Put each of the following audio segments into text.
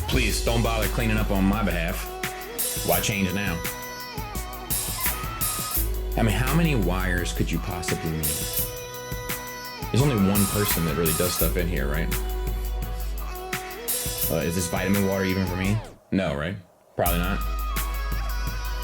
Please don't bother cleaning up on my behalf. Why change now? I mean, how many wires could you possibly need? There's only one person that really does stuff in here, right? Is this vitamin water even for me? No, right? Probably not.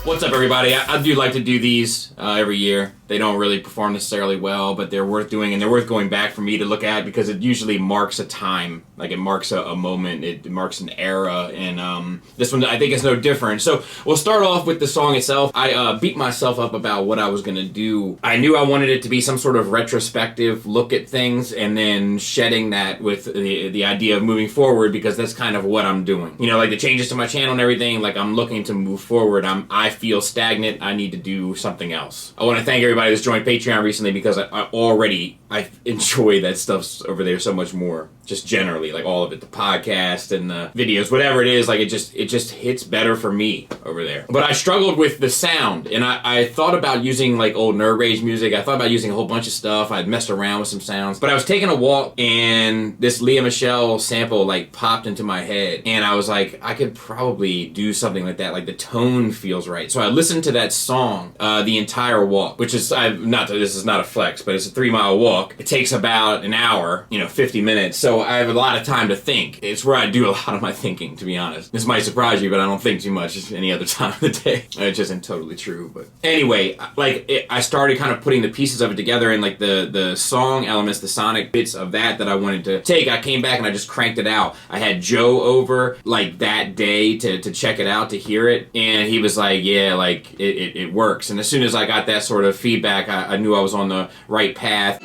What's up, everybody? I do like to do these every year. They don't really perform necessarily well, but they're worth doing, and they're worth going back for me to look at because it usually marks a time. Like, it marks a moment. It marks an era, and this one I think is no different. So we'll start off with the song itself. I beat myself up about what I was going to do. I knew I wanted it to be some sort of retrospective look at things, and then shedding that with the idea of moving forward, because that's kind of what I'm doing. You know, like the changes to my channel and everything, like I'm looking to move forward. I feel stagnant. I need to do something else. I want to thank everybody that's joined Patreon recently, because I enjoy that stuff over there so much more. Just generally, like all of it, the podcast and the videos, whatever it is, like it just hits better for me over there. But I struggled with the sound, and I thought about using like old Nerd Rage music. I thought about using a whole bunch of stuff. I'd messed around with some sounds, but I was taking a walk and this Lea Michele sample like popped into my head, and I was like, I could probably do something like that. Like the tone feels right. So I listened to that song the entire walk, which is this is not a flex, but it's a 3-mile walk. It takes about an hour, 50 minutes. So I have a lot of time to think. It's where I do a lot of my thinking, to be honest. This might surprise you, but I don't think too much any other time of the day. It just isn't totally true. But anyway, I started kind of putting the pieces of it together, and like the song elements, the sonic bits of that I wanted to take. I came back and I just cranked it out. I had Joe over like that day to check it out, to hear it, and he was like, yeah, like it works. And as soon as I got that sort of feedback, I knew I was on the right path.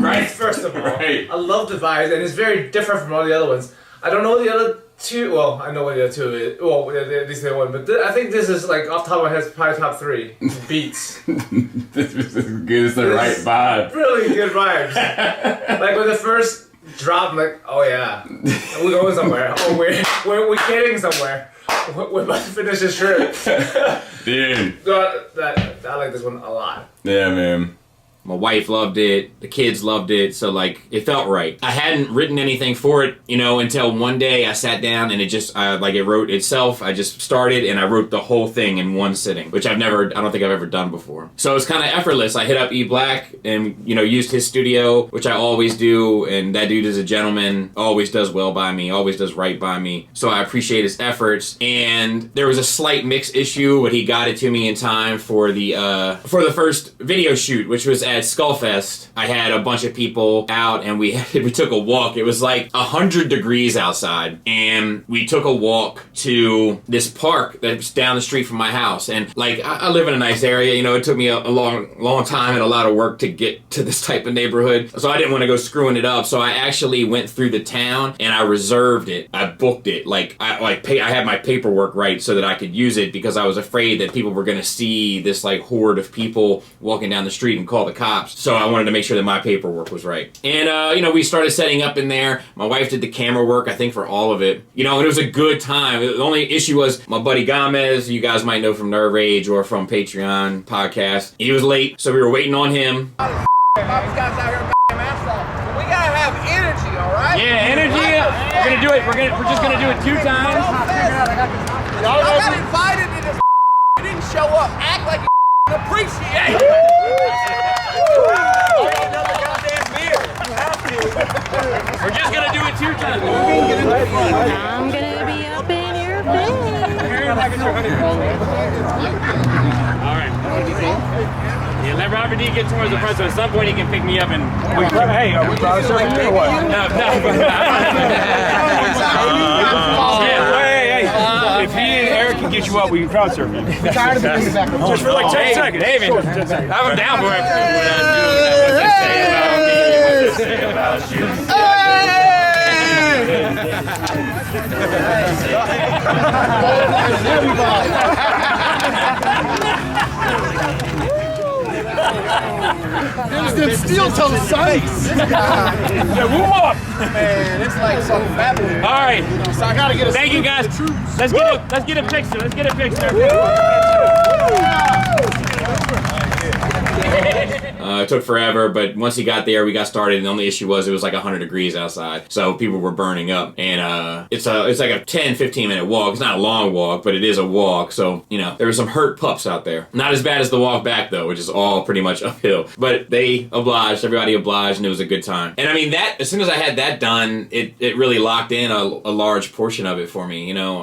Right. First of all, Right. I love the vibes, and it's very different from all the other ones. I don't know the other two. Well, I know what the other two is. Well, at least the one, but I think this is like off the top of my head, probably top 3 beats. This is as good as the right vibe. Really good vibes. Like when the first drop, I'm like, oh yeah, we're going somewhere. Oh, we're getting somewhere. We're about to finish this trip. Dude. I like this one a lot. Yeah, man. My wife loved it. The kids loved it. So, like, it felt right. I hadn't written anything for it, until one day I sat down and it just, it wrote itself. I just started and I wrote the whole thing in one sitting, which I don't think I've ever done before. So it's kind of effortless. I hit up E Black and, used his studio, which I always do. And that dude is a gentleman, always does well by me, always does right by me. So I appreciate his efforts. And there was a slight mix issue, but he got it to me in time for the first video shoot, which was at Skullface. I had a bunch of people out and we took a walk. It was like 100 degrees outside, and we took a walk to this park that's down the street from my house. And like, I live in a nice area, it took me a long time and a lot of work to get to this type of neighborhood. So I didn't want to go screwing it up. So I actually went through the town and I reserved it. I booked it. I had my paperwork right so that I could use it, because I was afraid that people were going to see this like horde of people walking down the street and call the cops. So I wanted to make sure that my paperwork was right. And, we started setting up in there. My wife did the camera work, I think, for all of it. And it was a good time. The only issue was my buddy Gomez, you guys might know from Nerd Rage or from Patreon podcast. He was late, so we were waiting on him. Bobby's guys out here asphalt. We gotta have energy, all right? Yeah, energy. We're gonna do it. We're just gonna do it 2 times. Y'all got invited to this. You didn't show up. Act like you appreciate it. We're just gonna do it 2 times. I'm gonna be up in your bed. All right. Yeah, let Robert D get towards the front, so at some point he can pick me up and. Hey, are we proud of or what? No. If he and Eric can get you up, we can crowd surf you. Tired of being back. Just for like 10 seconds. Hey, man. I'm down for it. them steel toe Sunnies. Yeah, warm up. Man, it's like so fabulous. All right. So I gotta get a Thank you guys. Let's get a picture. Let's get a picture. It took forever, but once he got there, we got started, and the only issue was it was like 100 degrees outside, so people were burning up. And it's like a 10-15 minute walk. It's not a long walk, but it is a walk, so, you know, there were some hurt pups out there. Not as bad as the walk back, though, which is all pretty much uphill. But they obliged, everybody obliged, and it was a good time. And I mean, that as soon as I had that done, it really locked in a large portion of it for me, you know.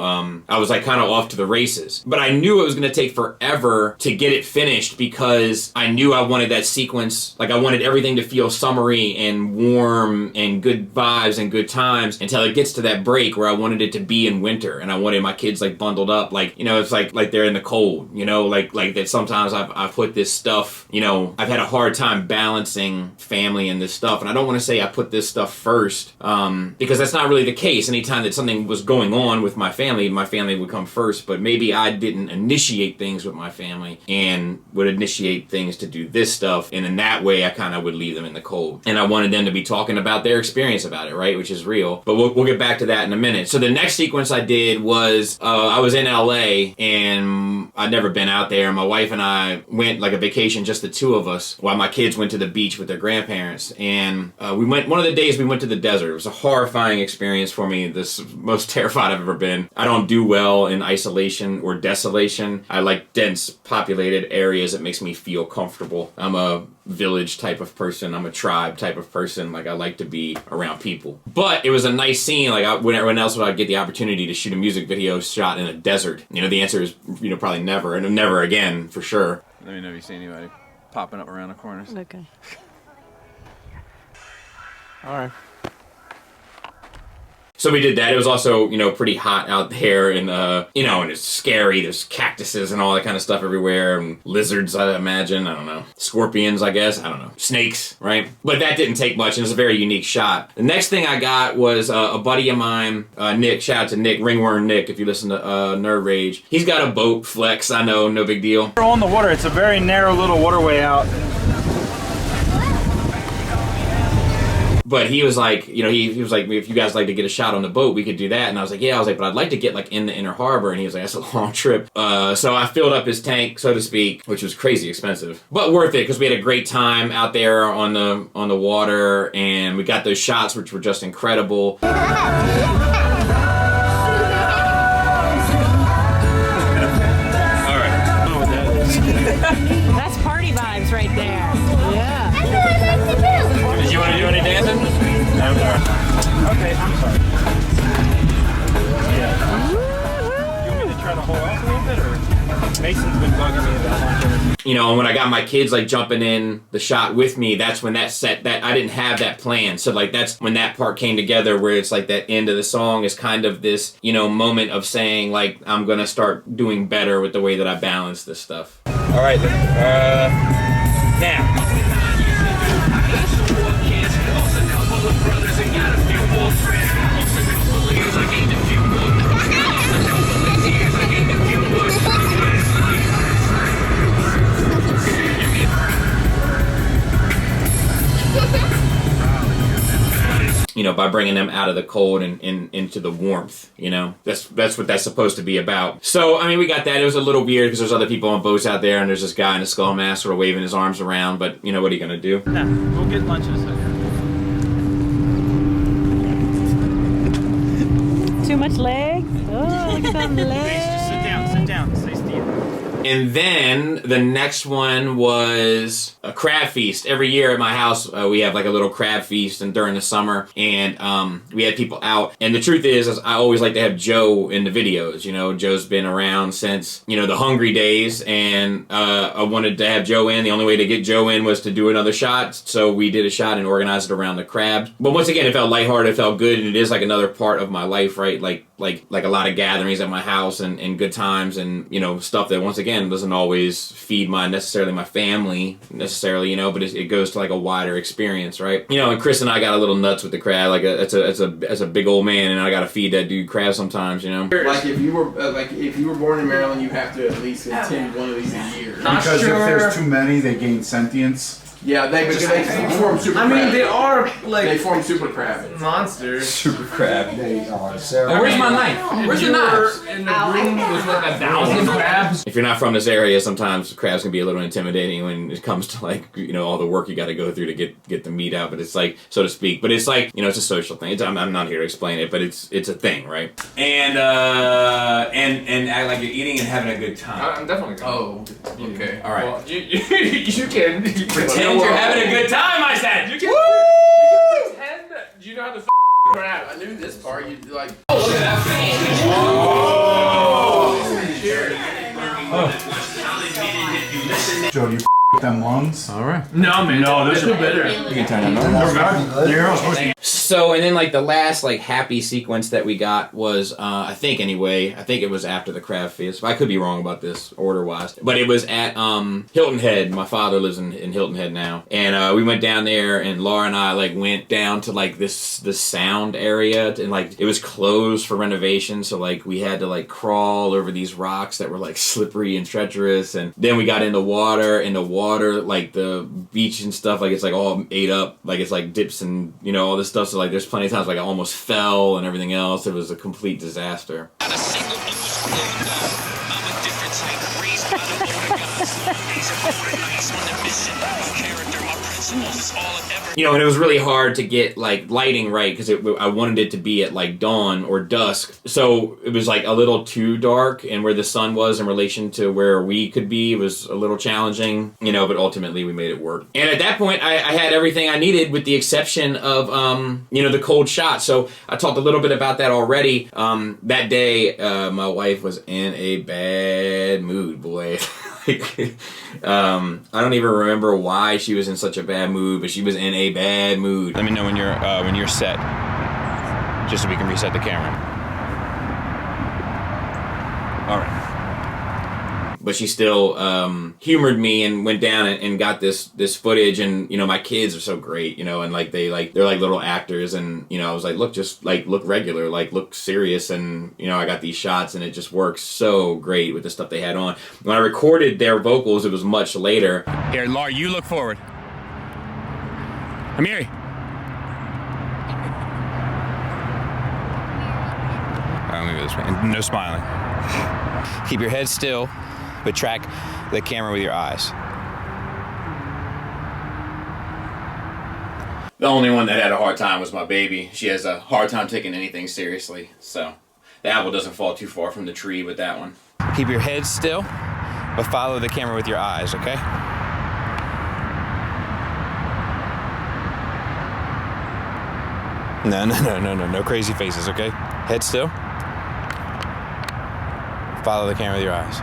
I was like kind of off to the races. But I knew it was going to take forever to get it finished because I knew I wanted that sequence. Like, I wanted everything to feel summery and warm and good vibes and good times until it gets to that break where I wanted it to be in winter, and I wanted my kids like bundled up, like, you know, it's like they're in the cold, you know, like that. Sometimes I've put this stuff, you know, I've had a hard time balancing family and this stuff, and I don't want to say I put this stuff first, because that's not really the case. Anytime that something was going on with my family would come first, but maybe I didn't initiate things with my family and would initiate things to do this stuff, and in that way I kind of would leave them in the cold. And I wanted them to be talking about their experience about it, right, which is real. But we'll get back to that in a minute. So the next sequence I did was I was in LA, and I'd never been out there. My wife and I went like a vacation, just the two of us, while my kids went to the beach with their grandparents. And we went, one of the days we went to the desert. It was a horrifying experience for me. This most terrified I've ever been. I don't do well in isolation or desolation. I like dense populated areas. It makes me feel comfortable. I'm a village type of person. I'm a tribe type of person. Like, I like to be around people. But it was a nice scene. Like, when else would I get the opportunity to shoot a music video shot in a desert? You know, the answer is, you know, probably never, and never again, for sure. Let me know if you see anybody popping up around the corners. Okay. All right. So we did that. It was also, you know, pretty hot out there, and you know, and it's scary. There's cactuses and all that kind of stuff everywhere, and lizards, I imagine. I don't know. Scorpions, I guess. I don't know. Snakes, right? But that didn't take much, and it was a very unique shot. The next thing I got was a buddy of mine, Nick. Shout out to Nick, Ringworm Nick, if you listen to Nerd Rage. He's got a boat, Flex. I know, no big deal. We're on the water. It's a very narrow little waterway out. But he was like, you know, he was like, if you guys like to get a shot on the boat, we could do that. And I was like, yeah. I was like, but I'd like to get like in the inner harbor. And he was like, that's a long trip. So I filled up his tank, so to speak, which was crazy expensive, but worth it because we had a great time out there on the water, and we got those shots, which were just incredible. That's party vibes right there. Yeah. Did you want to do any dancing? Okay, I'm sorry. Yeah. You want me to try to hold off a little bit, or Mason's been bugging me about lunch? You know, and when I got my kids like jumping in the shot with me, that's when that I didn't have that plan. So like that's when that part came together, where it's like that end of the song is kind of this, you know, moment of saying like, I'm gonna start doing better with the way that I balance this stuff. All right, now. You know, by bringing them out of the cold and into the warmth, you know, that's what that's supposed to be about. So, I mean, we got that. It was a little weird because there's other people on boats out there, and there's this guy in a skull mask sort of waving his arms around, but, you know, what are you going to do? Nah, we'll get lunch in a second. Too much leg? Oh, look at them legs. Just sit down, stay still. And then the next one was a crab feast. Every year at my house, we have like a little crab feast, and during the summer, and we had people out. And the truth is I always like to have Joe in the videos. You know, Joe's been around since, you know, the Hungry days, and I wanted to have Joe in. The only way to get Joe in was to do another shot, so we did a shot and organized it around the crabs. But once again, it felt lighthearted, it felt good, and it is like another part of my life, right? Like a lot of gatherings at my house and good times, and, you know, stuff that once again doesn't always feed necessarily my family necessarily, you know, but it goes to like a wider experience, right? You know, and Chris and I got a little nuts with the crab. Like it's a big old man, and I gotta feed that dude crab sometimes, you know. Like if you were born in Maryland, you have to at least attend one of these a year. Because if there's too many, they gain sentience. Yeah, they form super I mean, crab. they are They like form super crab. monsters. Super crab. Where's my knife? Where's the knife? In a room with like 1,000 crabs. If you're not from this area, sometimes crabs can be a little intimidating when it comes to like, you know, all the work you got to go through to get the meat out. But it's like, so to speak. But it's like, you know, it's a social thing. I'm not here to explain it, but it's a thing, right? And act like you're eating and having a good time. I'm definitely gonna. Oh, okay. All right. Well, you can Pretend you're having a good time. I said. You can pretend that you know how to crab. I knew this part. You like. Joe, you them lungs? All right. No, man. No, those are bitter. You can turn them on. You're not supposed to. So, and then like the last like happy sequence that we got was, I think it was after the crab feast. I could be wrong about this order wise, but it was at Hilton Head. My father lives in Hilton Head now, and we went down there, and Laura and I like went down to like this sound area, and like it was closed for renovation, so like we had to like crawl over these rocks that were like slippery and treacherous, and then we got in the water, like the beach and stuff, like it's like all ate up, like it's like dips and you know all this stuff. So like there's plenty of times like I almost fell and everything else. It was a complete disaster. Not a single ooze flowed down. I'm a different type, raised by the older gods. These are older nights on the mission. My character, my principles is all I've ever. You know, and it was really hard to get like lighting right because I wanted it to be at like dawn or dusk, so it was like a little too dark, and where the sun was in relation to where we could be was a little challenging, you know. But ultimately, we made it work. And at that point, I had everything I needed, with the exception of you know, the cold shot. So I talked a little bit about that already. That day, my wife was in a bad mood, boy. Like, I don't even remember why she was in such a bad mood, but she was in a bad mood. Let me know when you're set, just so we can reset the camera. All right. But she still humored me and went down and got this footage. And you know, my kids are so great, you know, and like they're like little actors, and you know, I was like, look, just like look regular, like look serious, and you know, I got these shots and it just works so great with the stuff they had on. When I recorded their vocals, it was much later. Here, Laura, you look forward. Amiri. All right, let me go this way. And no smiling. Keep your head still, but track the camera with your eyes. The only one that had a hard time was my baby. She has a hard time taking anything seriously. So the apple doesn't fall too far from the tree with that one. Keep your head still, but follow the camera with your eyes, okay? No crazy faces, okay? Head still. Follow the camera with your eyes.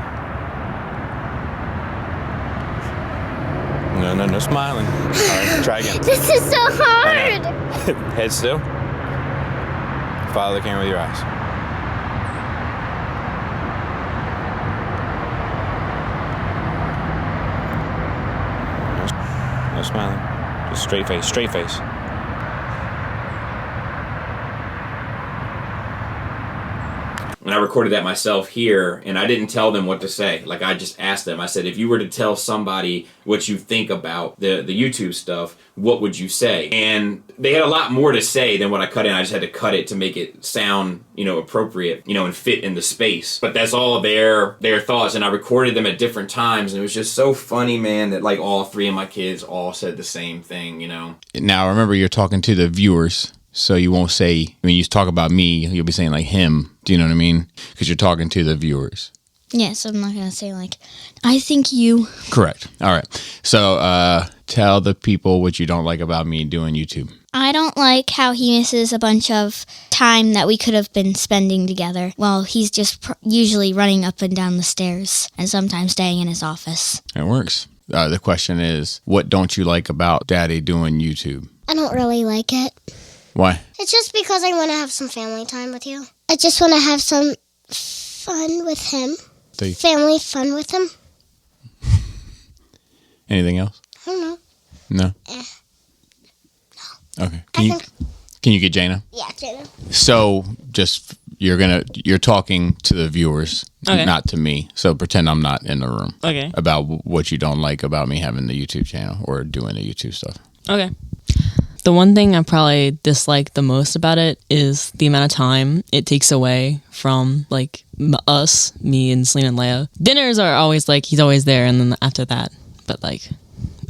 No smiling. All right, try again. This is so hard. Head still. Follow the camera with your eyes. No smiling. Just straight face, straight face. And I recorded that myself here, and I didn't tell them what to say. Like, I just asked them. I said, if you were to tell somebody what you think about the YouTube stuff, what would you say? And they had a lot more to say than what I cut in. I just had to cut it to make it sound, you know, appropriate, you know, and fit in the space. But that's all their thoughts, and I recorded them at different times, and it was just so funny, man, that like all three of my kids all said the same thing, you know. Now, remember, you're talking to the viewers. So you won't say, when you talk about me, you'll be saying like him. Do you know what I mean? Because you're talking to the viewers. Yes, I'm not going to say like, I think you. Correct. All right. So tell the people what you don't like about me doing YouTube. I don't like how he misses a bunch of time that we could have been spending together. Well, he's just usually running up and down the stairs and sometimes staying in his office. It works. The question is, what don't you like about Daddy doing YouTube? I don't really like it. Why? It's just because I want to have some family time with you. I just want to have some fun with him. Family fun with him. Anything else? I don't know. No? No. Okay. Can you get Jana? Yeah, Jana. So just you're talking to the viewers, Okay. not to me. So pretend I'm not in the room. Okay. About what you don't like about me having the YouTube channel or doing the YouTube stuff. Okay. The one thing I probably dislike the most about it is the amount of time it takes away from like us, me and Selena and Leia. Dinners are always like he's always there, and then after that, but like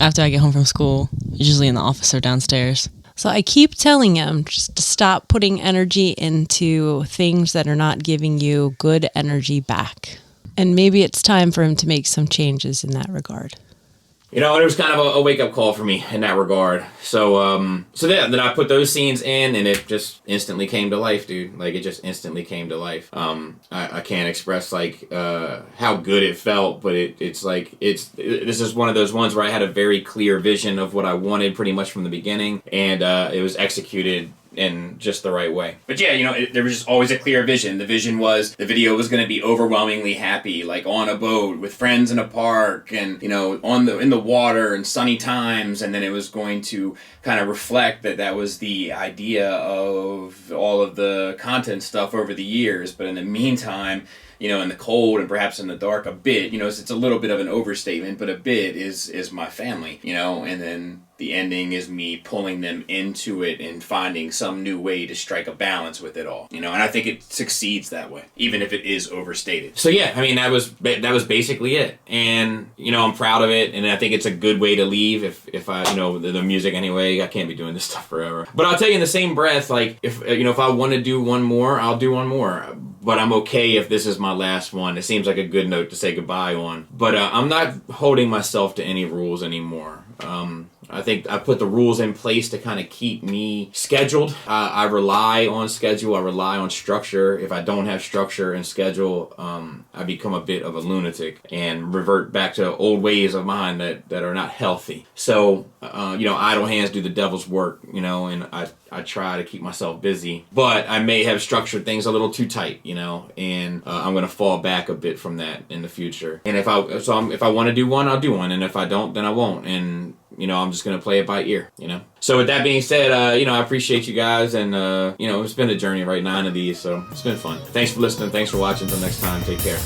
after I get home from school, usually in the office or downstairs. So I keep telling him just to stop putting energy into things that are not giving you good energy back. And maybe it's time for him to make some changes in that regard. You know, and it was kind of a wake-up call for me in that regard. So then I put those scenes in, and it just instantly came to life, dude. Like, it just instantly came to life. I can't express, like, how good it felt, but this is one of those ones where I had a very clear vision of what I wanted pretty much from the beginning, and it was executed in just the right way. But yeah, you know, there was just always a clear vision. The vision was the video was going to be overwhelmingly happy, like on a boat with friends in a park, and you know, in the water and sunny times, and then it was going to kind of reflect that was the idea of all of the content stuff over the years. But in the meantime, you know, in the cold and perhaps in the dark, a bit, you know, it's a little bit of an overstatement, but a bit is my family, you know, and then the ending is me pulling them into it and finding some new way to strike a balance with it all, you know, and I think it succeeds that way, even if it is overstated. So yeah, I mean, that was basically it, and you know, I'm proud of it, and I think it's a good way to leave. If I, you know, the music anyway, I can't be doing this stuff forever. But I'll tell you in the same breath, like if you know, if I want to do one more, I'll do one more. But I'm okay if this is my last one. It seems like a good note to say goodbye on. But I'm not holding myself to any rules anymore. I think I put the rules in place to kind of keep me scheduled. I rely on schedule. I rely on structure. If I don't have structure and schedule, I become a bit of a lunatic and revert back to old ways of mine that are not healthy. So, you know, idle hands do the devil's work, you know, and I try to keep myself busy. But I may have structured things a little too tight, you know, and I'm going to fall back a bit from that in the future. And if I want to do one, I'll do one. And if I don't, then I won't. And you know, I'm just going to play it by ear, you know? So with that being said, you know, I appreciate you guys, and, you know, it's been a journey, right? 9 of these, so it's been fun. Thanks for listening. Thanks for watching. Until next time, take care.